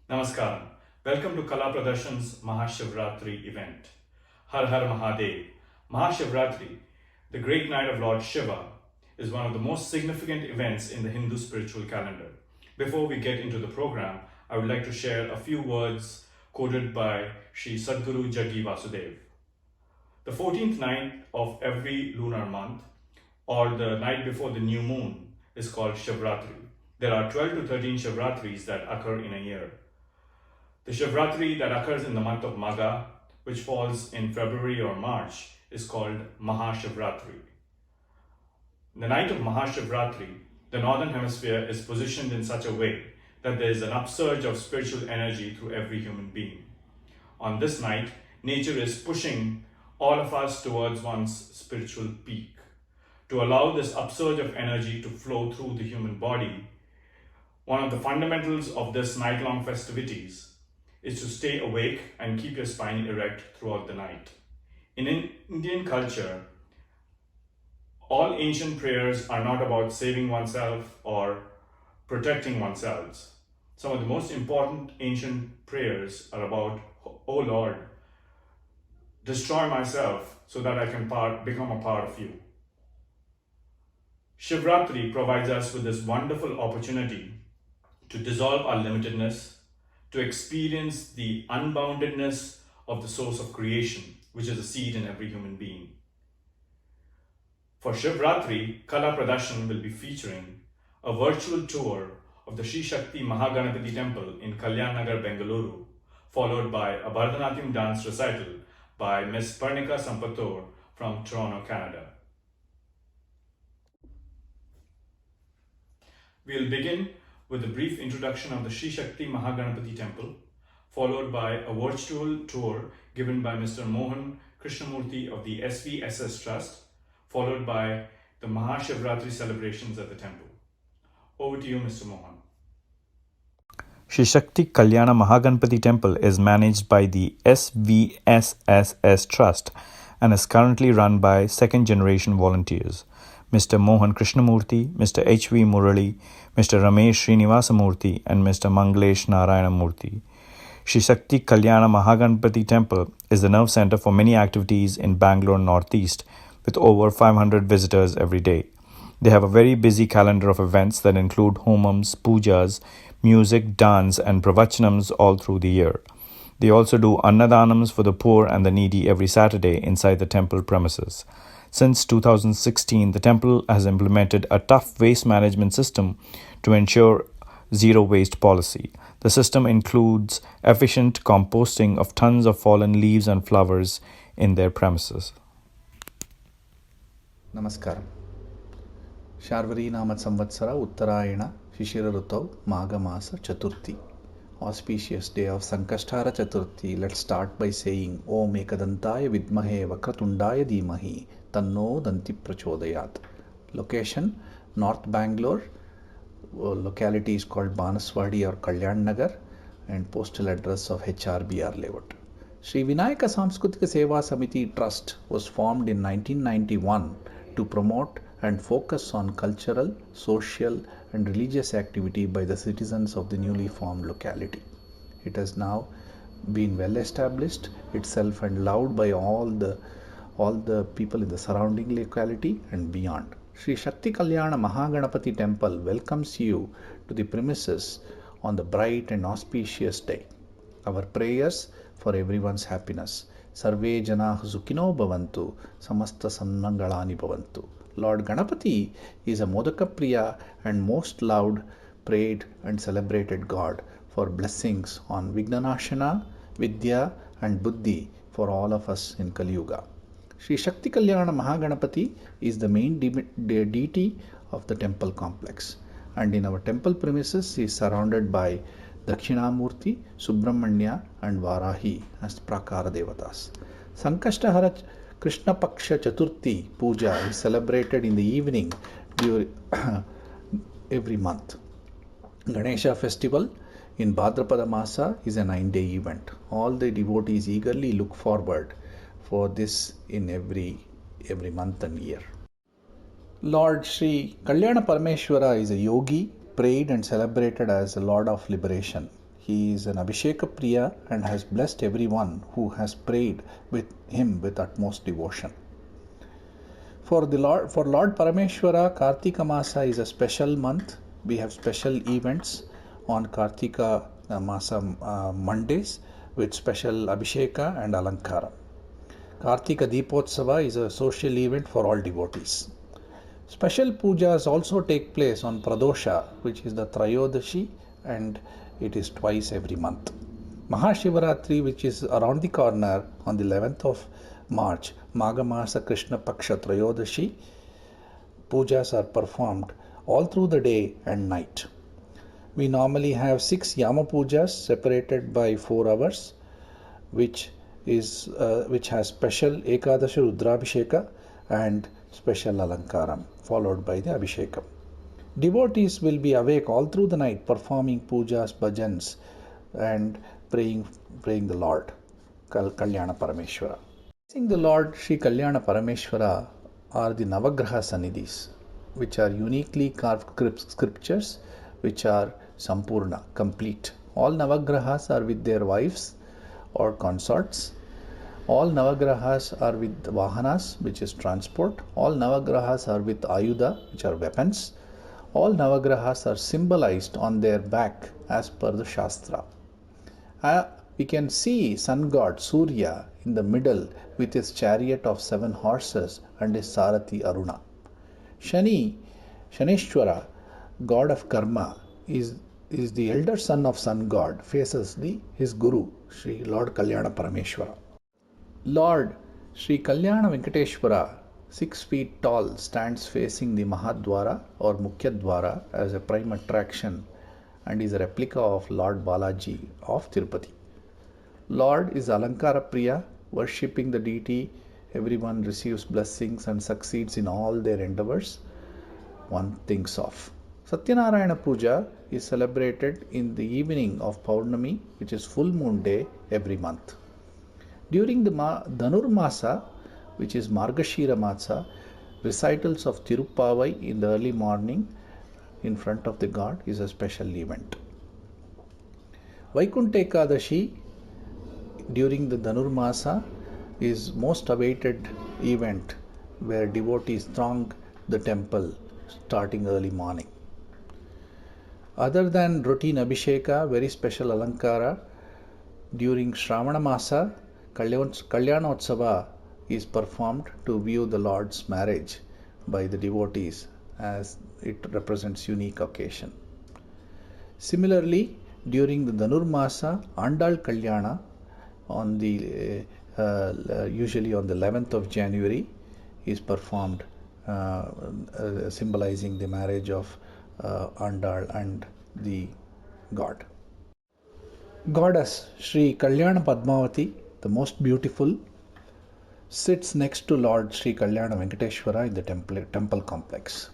Namaskaram. Welcome to Kala Pradarshan's Mahashivratri event. Har Har Mahadev. Mahashivratri, the great night of Lord Shiva, is one of the most significant events in the Hindu spiritual calendar. Before we get into the program, I would like to share a few words quoted by Sri Sadguru Jaggi Vasudev. The 14th night of every lunar month, or the night before the new moon, is called Shivratri. There are 12 to 13 Shivratris that occur in a year. The Shivratri that occurs in the month of Magha, which falls in February or March, is called Mahashivratri. The night of Mahashivratri, the northern hemisphere is positioned in such a way that there is an upsurge of spiritual energy through every human being. On this night, nature is pushing all of us towards one's spiritual peak. To allow this upsurge of energy to flow through the human body, one of the fundamentals of this night-long festivities is to stay awake and keep your spine erect throughout the night. In Indian culture, all ancient prayers are not about saving oneself or protecting oneself. Some of the most important ancient prayers are about, "Oh Lord, destroy myself so that I can become a part of you." Shivratri provides us with this wonderful opportunity to dissolve our limitedness, to experience the unboundedness of the source of creation, which is a seed in every human being. For Shivratri, Kala Pradarshan will be featuring a virtual tour of the Sri Shakti Mahaganapati Temple in Kalyan Nagar, Bengaluru, followed by a Bharatanatyam dance recital by Ms. Parnika Sampator from Toronto, Canada. We'll begin with a brief introduction of the Sri Shakti Mahaganapati Temple, followed by a virtual tour given by Mr. Mohan Krishnamurthy of the SVSS Trust, followed by the Mahashivratri celebrations at the temple. Over to you, Mr. Mohan. Sri Shakti Kalyana Mahaganapati Temple is managed by the SVSSS Trust and is currently run by second-generation volunteers. Mr. Mohan Krishnamurthy, Mr. H.V. Murali, Mr. Ramesh Srinivasamurthy, and Mr. Manglesh Narayanamurthy. Sri Shakti Kalyana Mahaganapati Temple is the nerve center for many activities in Bangalore Northeast, with over 500 visitors every day. They have a very busy calendar of events that include homams, pujas, music, dance, and pravachanams all through the year. They also do annadanams for the poor and the needy every Saturday inside the temple premises. Since 2016, the temple has implemented a tough waste management system to ensure zero waste policy. The system includes efficient composting of tons of fallen leaves and flowers in their premises. Namaskaram. Sharvari Namat Samvatsara Uttarayana Shishira Rutau Maghamasa Chaturthi. Auspicious day of Sankasthara Chaturthi. Let's start by saying Om Ekadantaya Vidmahe Vakratundaya Dhimahi Tanno Danti Prachodayat. Location North Bangalore. Locality is called Banaswadi or Kalyan Nagar, and postal address of HRBR layout. Sri Vinayaka Samskrutika Seva Samiti Trust was formed in 1991 to promote and focus on cultural, social and religious activity by the citizens of the newly formed locality. It has now been well established itself and loved by all the people in the surrounding locality and beyond. Sri Shakti Kalyana Mahaganapati Temple welcomes you to the premises on the bright and auspicious day. Our prayers for everyone's happiness. Sarve Janah Sukhino Bhavantu, Samasta Sammangalani Bhavantu. Lord Ganapati is a Modakapriya and most loved, prayed and celebrated God for blessings on Vignanashana, Vidya and Buddhi for all of us in Kali Yuga. Sri Shakti Kalyana Mahaganapati is the main deity of the temple complex, and in our temple premises is surrounded by Dakshinamurti, Subramanya and Varahi as Prakara Devatas. Sankasthara Krishna Paksha Chaturthi Puja is celebrated in the evening during every month. Ganesha festival in Bhadrapada Masa is a 9-day event. All the devotees eagerly look forward for this in every month and year. Lord Sri Kalyana Parameshwara is a yogi, prayed and celebrated as the Lord of Liberation. He is an Abhisheka Priya and has blessed everyone who has prayed with him with utmost devotion. For Lord Parameshwara, Kartika Masa is a special month. We have special events on Kartika Masa Mondays with special Abhisheka and Alankara. Kartika Deepotsava is a social event for all devotees. Special pujas also take place on Pradosha, which is the Trayodashi, and it is twice every month. Mahashivaratri, which is around the corner on the 11th of March, Maghamasa Krishna Paksha Trayodashi, pujas are performed all through the day and night. We normally have 6 Yama pujas separated by 4 hours, which has special Ekadasha Rudrabhisheka and special Alankaram, followed by the Abhishekam. Devotees will be awake all through the night performing pujas, bhajans and praying the Lord, Kalyana Parameshwara. Praising the Lord Sri Kalyana Parameshwara are the Navagraha Sannidhis, which are uniquely carved scriptures which are Sampurna, complete. All Navagrahas are with their wives or consorts. All Navagrahas are with Vahanas, which is transport. All Navagrahas are with Ayudha, which are weapons. All Navagrahas are symbolized on their back as per the Shastra. We can see sun god Surya in the middle with his chariot of 7 horses and his Sarathi Aruna. Shaneshwara, god of karma, is the elder son of sun god, faces his guru, Sri Lord Kalyana Parameshwara. Lord Sri Kalyana Venkateshwara, 6 feet tall, stands facing the Mahadwara or Mukhyadwara as a prime attraction and is a replica of Lord Balaji of Tirupati. Lord is Alankara Priya, worshipping the deity. Everyone receives blessings and succeeds in all their endeavors one thinks of. Satyanarayana Puja is celebrated in the evening of Paurnami, which is full moon day every month. During the Dhanurmasa, which is Margashira Masa, recitals of Tirupavai in the early morning in front of the god is a special event. Vaikuntha Ekadashi during the Dhanurmasa is most awaited event where devotees throng the temple starting early morning. Other than routine Abhisheka, very special Alankara, during Shravana Masa, Kalyanotsava is performed to view the Lord's marriage by the devotees as it represents unique occasion. Similarly, during the Dhanurmasa, Andal Kalyana on the usually on the 11th of January is performed, symbolizing the marriage of Andal and the god. Goddess Sri Kalyana Padmavati, the most beautiful, sits next to Lord Sri Kalyana Venkateshwara in the temple complex.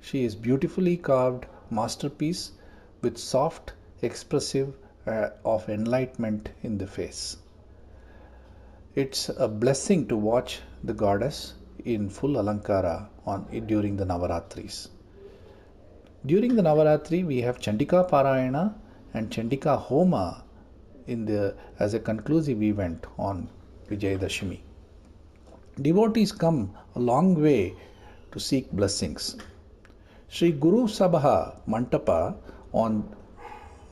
She is beautifully carved masterpiece with soft, expressive of enlightenment in the face. It's a blessing to watch the goddess in full Alankara during the Navaratris. During the Navaratri, we have Chandika Parayana and Chandika Homa as a conclusive event on Vijayadashami. Devotees come a long way to seek blessings. Sri Guru Sabha Mantapa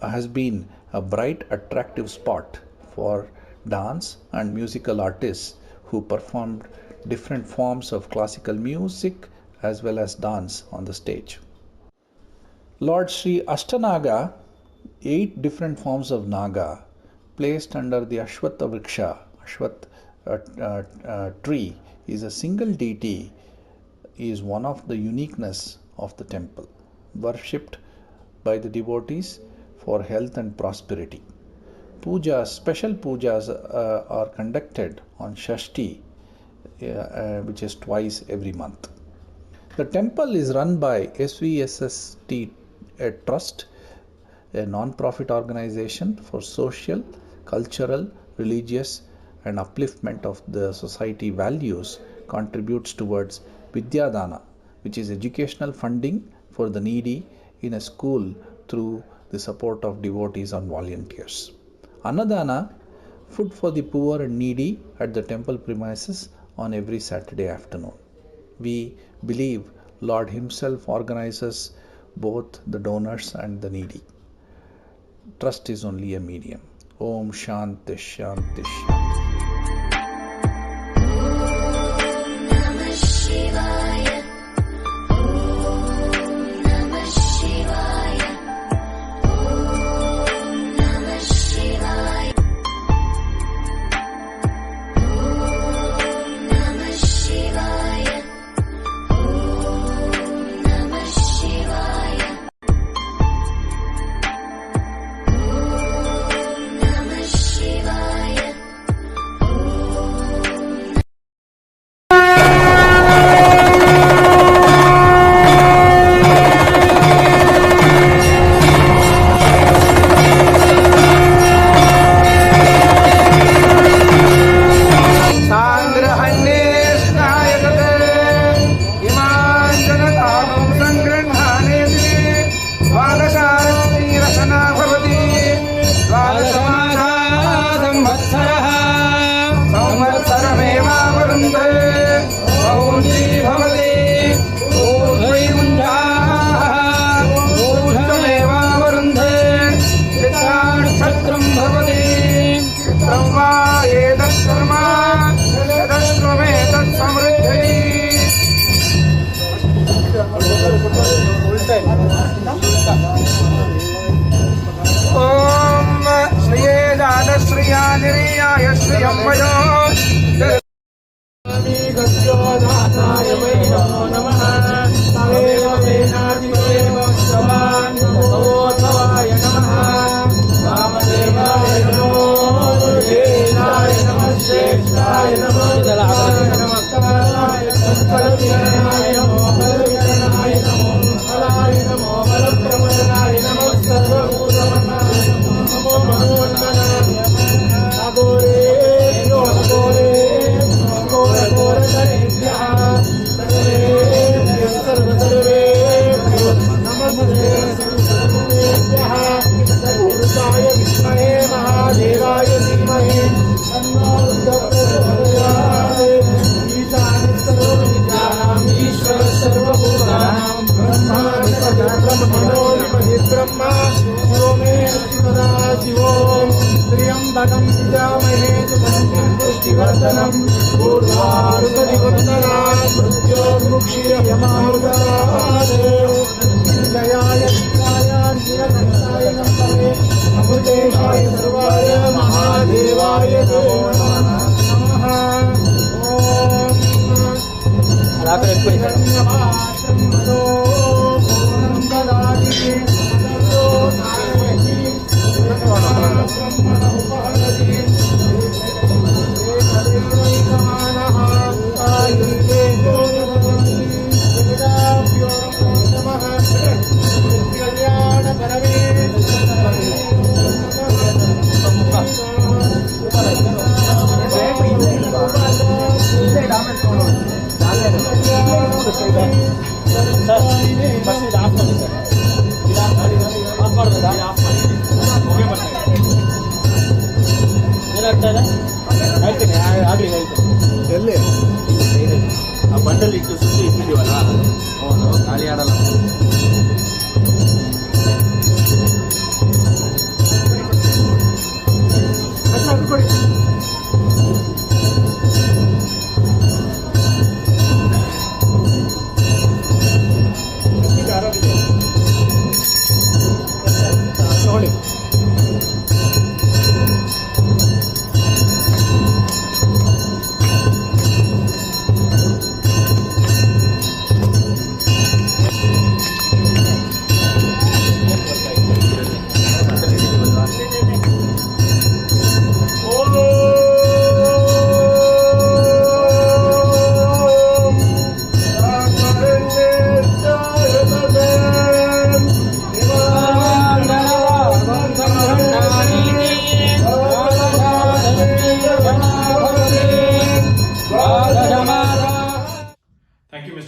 has been a bright, attractive spot for dance and musical artists who performed different forms of classical music as well as dance on the stage. Lord Sri Ashtanaga, 8 different forms of Naga placed under the Ashwatha Vriksha, tree, is a single deity, is one of the uniqueness of the temple, worshipped by the devotees for health and prosperity. Special pujas are conducted on Shashti, which is twice every month. The temple is run by SVSST Trust, a non-profit organization for social, cultural, religious and upliftment of the society values, contributes towards Vidyadana, which is educational funding for the needy in a school through the support of devotees and volunteers. Annadana, food for the poor and needy at the temple premises on every Saturday afternoon. We believe Lord Himself organizes both the donors and the needy. Trust is only a medium. Om Shanti Shanti Shanti.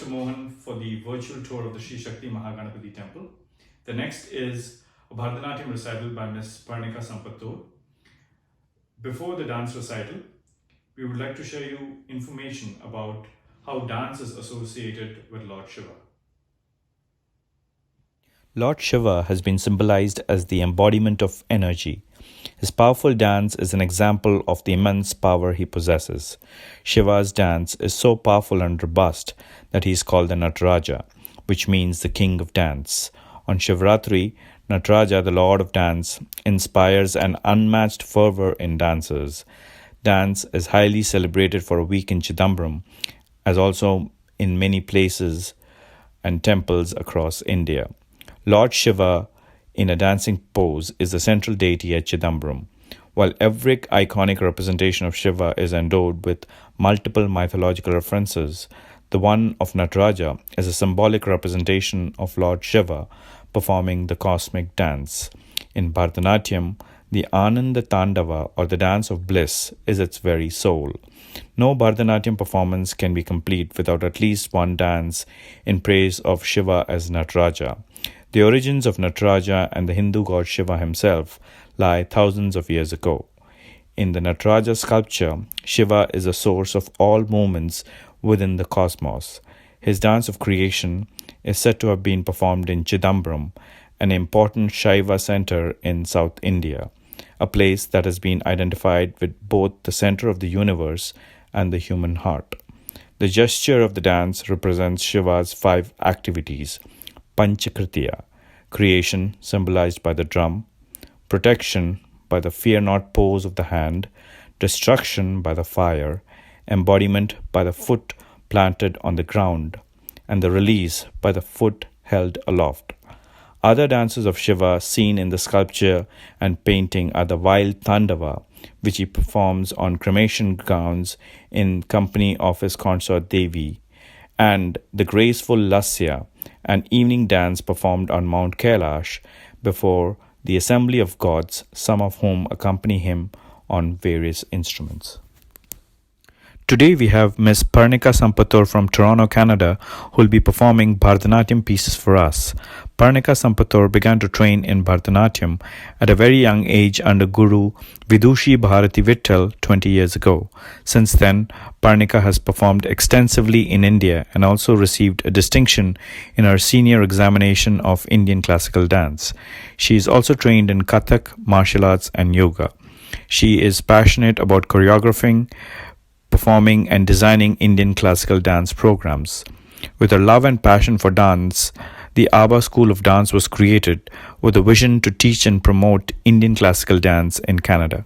Mohan for the virtual tour of the Sri Shakti Mahaganapati temple. The next is a Bharatanatyam recital by Ms. Parnika Sampatur. Before the dance recital, we would like to share you information about how dance is associated with Lord Shiva. Lord Shiva has been symbolized as the embodiment of energy. His powerful dance is an example of the immense power he possesses. Shiva's dance is so powerful and robust that he is called the Nataraja, which means the king of dance. On Shivratri, Nataraja, the lord of dance, inspires an unmatched fervor in dancers. Dance is highly celebrated for a week in Chidambaram, as also in many places and temples across India. Lord Shiva, in a dancing pose, is the central deity at Chidambaram. While every iconic representation of Shiva is endowed with multiple mythological references, the one of Nataraja is a symbolic representation of Lord Shiva performing the cosmic dance. In Bharatanatyam, the Ananda Tandava, or the dance of bliss, is its very soul. No Bharatanatyam performance can be complete without at least one dance in praise of Shiva as Nataraja. The origins of Nataraja and the Hindu god Shiva himself lie thousands of years ago. In the Nataraja sculpture, Shiva is the source of all movements within the cosmos. His dance of creation is said to have been performed in Chidambaram, an important Shaiva center in South India, a place that has been identified with both the center of the universe and the human heart. The gesture of the dance represents Shiva's 5 activities: Panchakritya, creation symbolized by the drum, protection by the fear not pose of the hand, destruction by the fire, embodiment by the foot planted on the ground, and the release by the foot held aloft. Other dances of Shiva seen in the sculpture and painting are the wild Tandava, which he performs on cremation grounds in company of his consort Devi, and the graceful Lasya, an evening dance performed on Mount Kailash before the assembly of gods, some of whom accompany him on various instruments. Today we have Ms. Parnika Sampatur from Toronto, Canada, who will be performing Bharatanatyam pieces for us. Parnika Sampatur began to train in Bharatanatyam at a very young age under Guru Vidushi Bharati Vittal 20 years ago. Since then, Parnika has performed extensively in India and also received a distinction in her senior examination of Indian classical dance. She is also trained in Kathak, martial arts and yoga. She is passionate about choreographing, performing and designing Indian classical dance programs. With her love and passion for dance, the ABBA School of Dance was created with a vision to teach and promote Indian classical dance in Canada.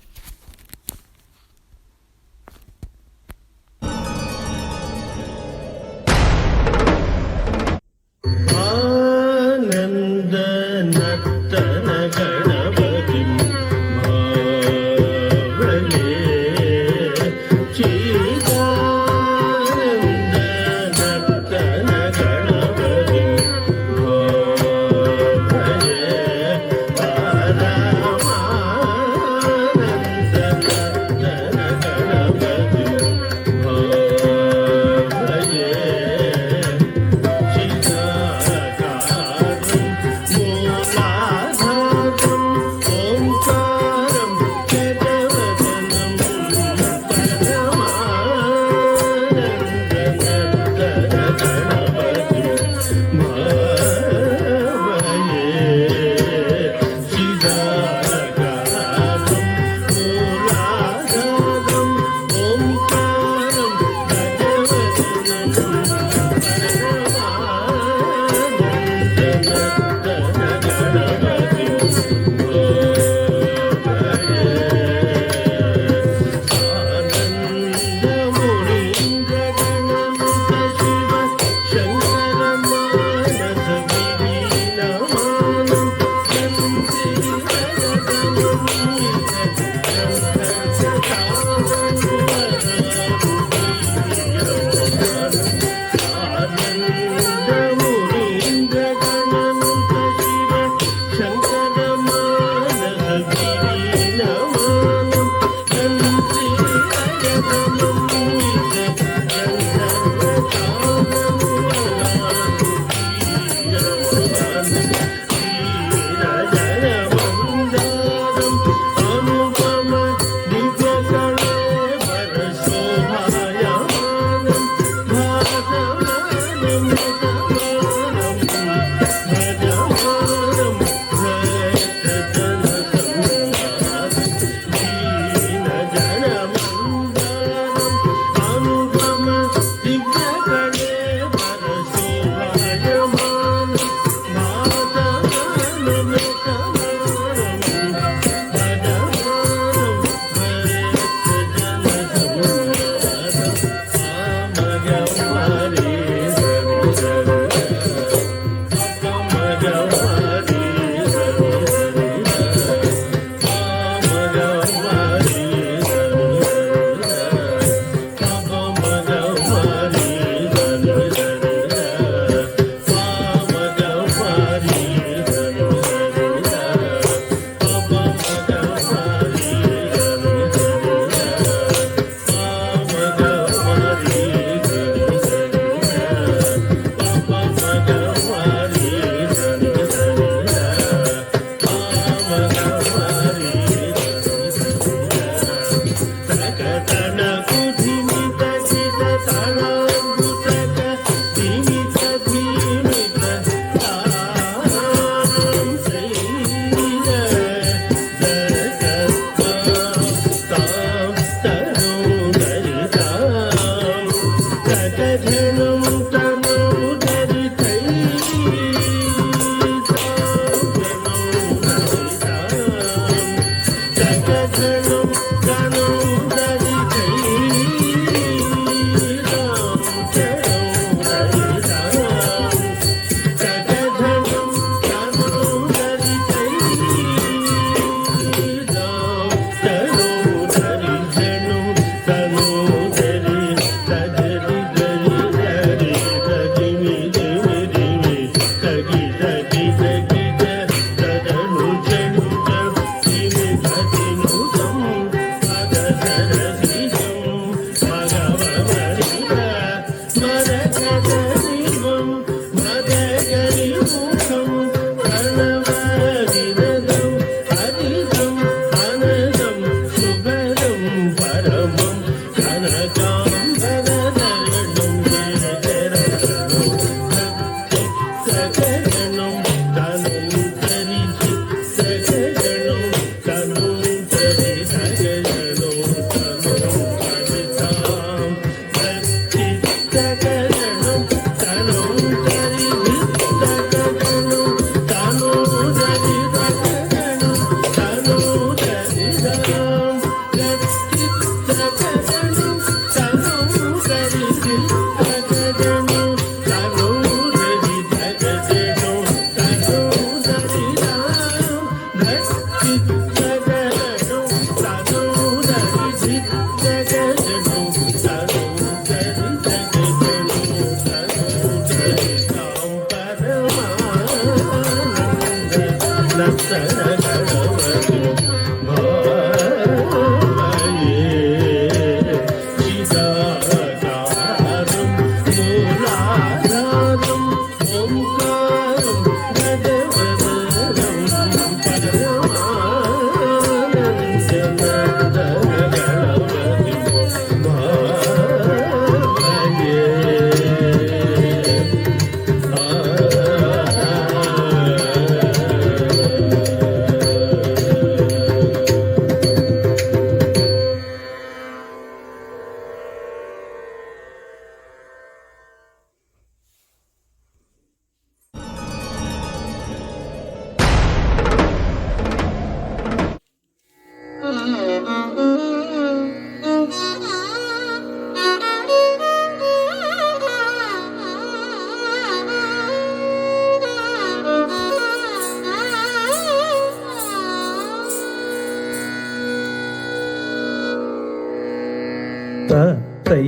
తై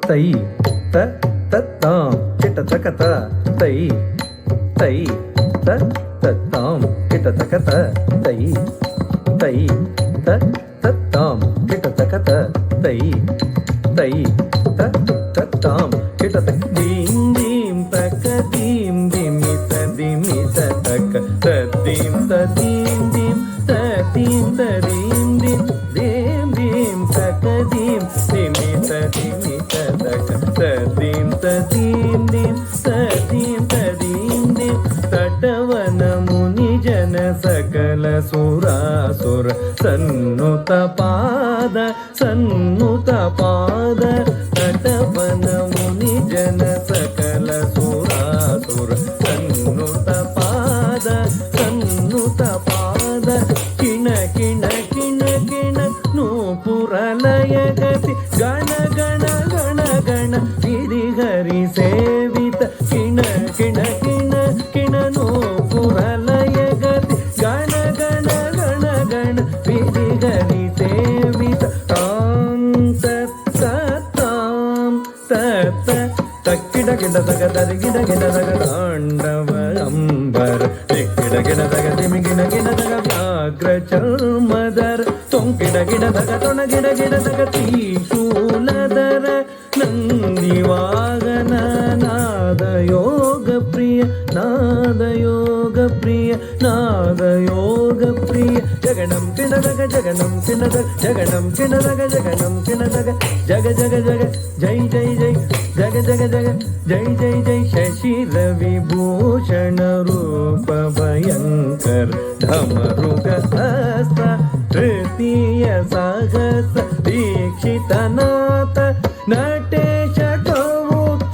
తై త తాం చిట తకత తై తై త తాం చిట తకత తై తై త తాం చిట తకత తై తై త తాం చిట తక దీం దీం తక దీం దిమిత దిమిత తక తదీం తదీం దీం తదీం తదీం దీం దీం దీం తక దీం దిమిత దిమిత తక తదీం తదీం దీం తదీం తదీం దీం తటవన ముని జన సకల సురాసుర సన్నుత పాద తటవన ముని జన సకల సురాసుర సన్నుత పాద కిణ కిణ కిణ కిణ నూపురలయ గతి గణ గణ గణ గణ గిరి హరి సేవిత కిణ కిణ కిణ కిణ నూపురలయ గతి గణ గణ గణ గణ గిరి హరి సేవిత తాం తాం తత్త తక్కిడ గిడ తగ తరిగిడ గిడ తగ తాండవ అంబర దిక్కిడ గిడ తగ తిమి గిడ గిడ తగ వ్యాఘ్రచర్మధర తొంకిడ గిడ తగ తొణ గిడ గిడ తగ త్రిశూలధర నంది వాహన నాదయోగ ప్రియ జగనం కిణదగ జగనం కిణదగ జగనం కిణదగ జగనం కిణదగ జగ జగ జగ జై జై జై జగ జగ జగ జై జై జై శశి రవిభూషణ రూప భయంకర ధమరుగ హస్త తృతీయ సాహಸ దీక్షితనాథ నటేశ కౌత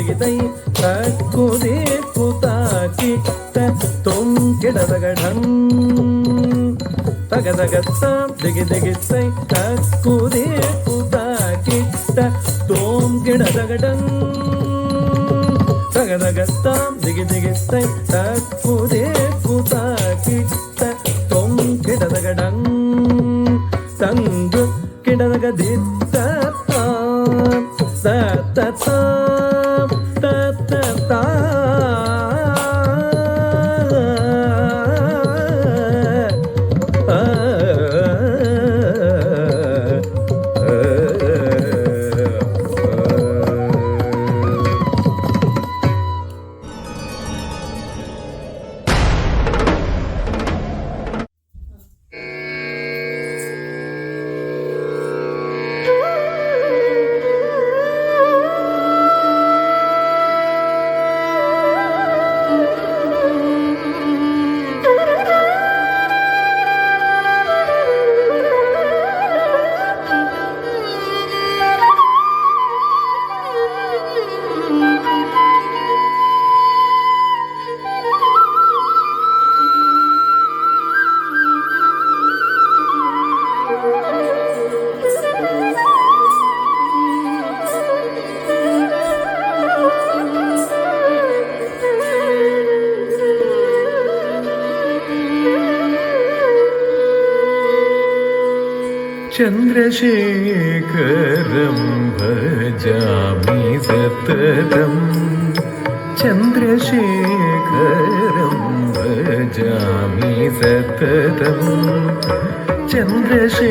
दिगितै तक्कुदे कुता किट्ट तुम किडदगढं तगदगत्तां दिगिदिगितै तक्कुदे कुता किट्ट तुम किडदगढं तगदगत्तां दिगिदिगितै तक्कुदे कुता किट्ट तुम किडदगढं तंगु किडदगदित्ता ta ta ta ta ta ta चन्द्रशेखरं भजामि सततं चन्द्रशेखरं भजामि सततं चन्द्रशेखरं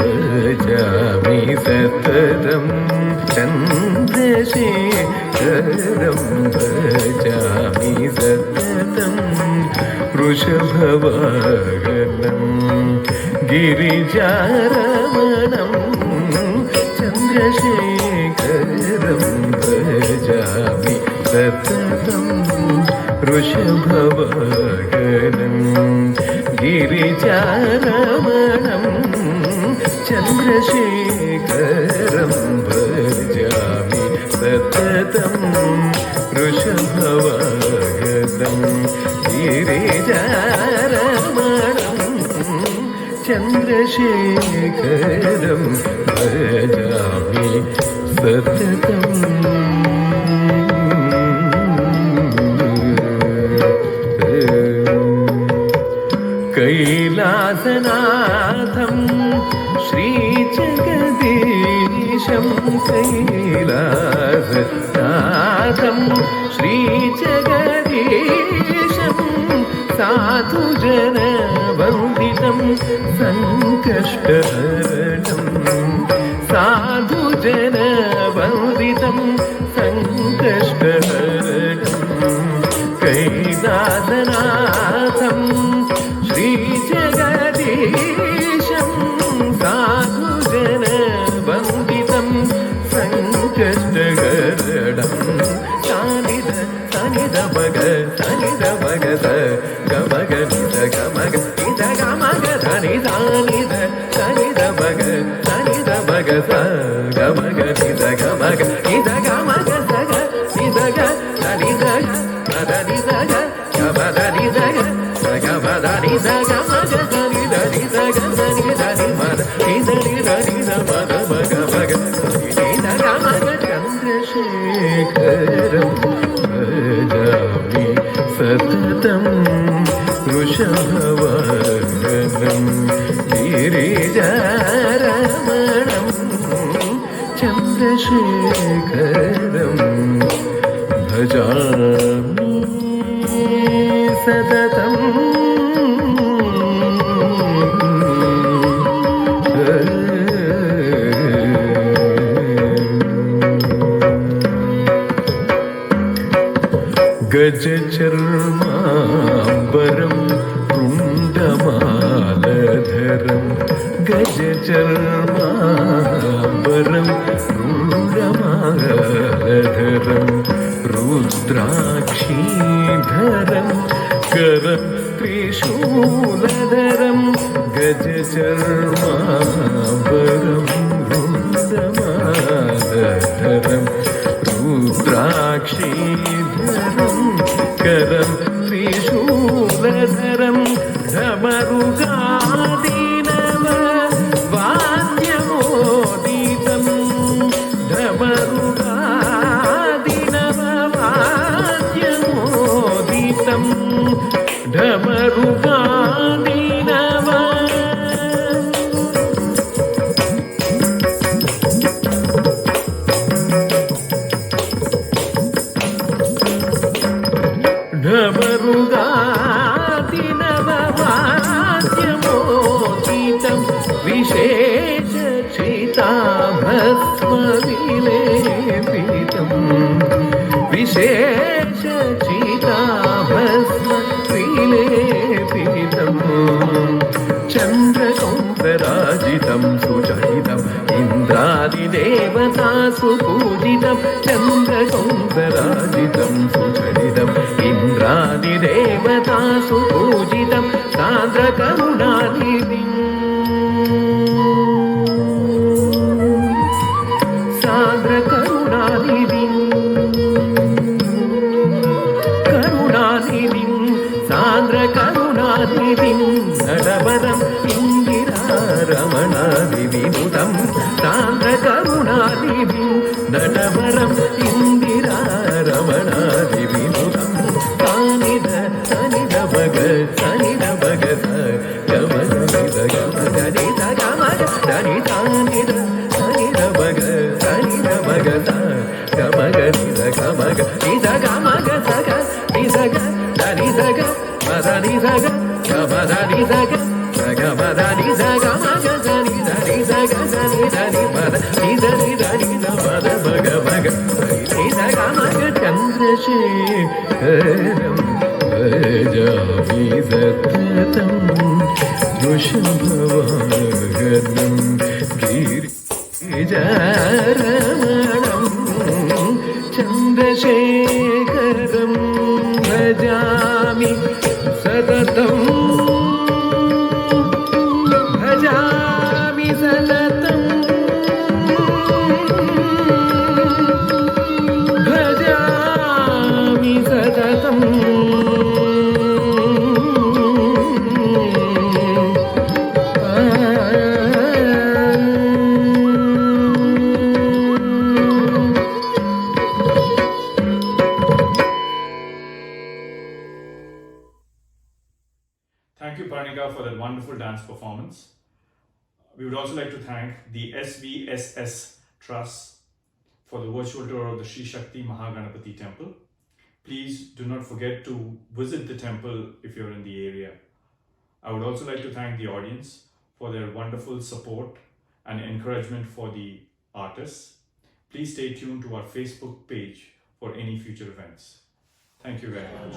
भजामि सततं चन्द्रशेखरं भजामि सततं वृषभवाहनं गिरिजारमणं चन्द्रशेखरं भजामि सततं वृषभवाहनं गिरिजारमणं चन्द्रशेखरं भजामि सततं वृषभवाहनं गिरिजारमणं चन्द्रशेखरं भजामि सततम् कैलासनाथं श्रीजगदीशं कैलासनाथं श्रीजगदीशं साधुजनवन्दितं सङ्कष्टहरणं साधुजनवन्दितं सङ्कष्टहरणं कैलासनाथं श्रीजगदीशं साधुजनवन्दितं सङ्कष्टहरणं सानिध सनिध मग स गमग निध गमग निध गमग धनि सानिध सनिध मग स गमग निध गमग निध गमग स ग निध ग धनि ध ग निध ग गमग निध ग गमग निध गमग धनि धनि ध ग धनि धनि मद निध निध निध मद मग मग निध गमग चन्द्रशेखरं भजामि सततं वृषभवाहनं गिरिजारमणं चन्द्रशेखरं भजामि सततं गजचर्माम्बरं रुण्डमालधरं गजचर्माम्बरं रुण्डमालधरं रुद्राक्षीधरं करं त्रिशूलधरं गजचर्माम्बरं रुण्डमालधरं साक्षीधरं करं त्रिशूलधरं डमरुगादीनव वाद्यमोदितं डमरुगादीनव वाद्यमोदितं डमरुगादीनव डमरुगादिनववाद्यमोदितं विशेषचिताभस्मविलेपितं विशेषचिताभस्मविलेपितं चन्द्रकौन्तराजितं सुचरितम् इन्द्रादिदेवतासु पूजितं चन्द्रकौन्तराजितं सुचरितम् इन्द्रादिदेवतासु पूजितं सान्द्रकरुणानिधिं सान्द्रकरुणानिधिं करुणानिधिं सान्द्रकरुणानिधिं नडवरम् इंदिरारमणादिविनुतं सान्द्रकरुणानिधिं नडवरम् इंदिरारमणादिविनुतं सानिध सनिध भग सनिध भग गमग निध गमग निध गमग धनि सानिध सनिध भग सनिध भग गमग निध गमग निध गमग सग निध ग धनि सग मदनि सग गमदनि सग गमदनि सग मग धनि धनि सग धनि धनि मद निध निध निध मद भग भग निध गमग चन्द्रशेखरं भजामि सततं वृषभवाहनं गिरिजारमणं चन्द्रशेखरं भजामि सततं भजामि सततं भजामि सततं Thank you, Parnika, for that wonderful dance performance. We would also like to thank the SVSS Trust for the virtual tour of the Sri Shakti Mahaganapati Temple. Please do not forget to visit the temple if you're in the area. I would also like to thank the audience for their wonderful support and encouragement for the artists. Please stay tuned to our Facebook page for any future events. Thank you very much.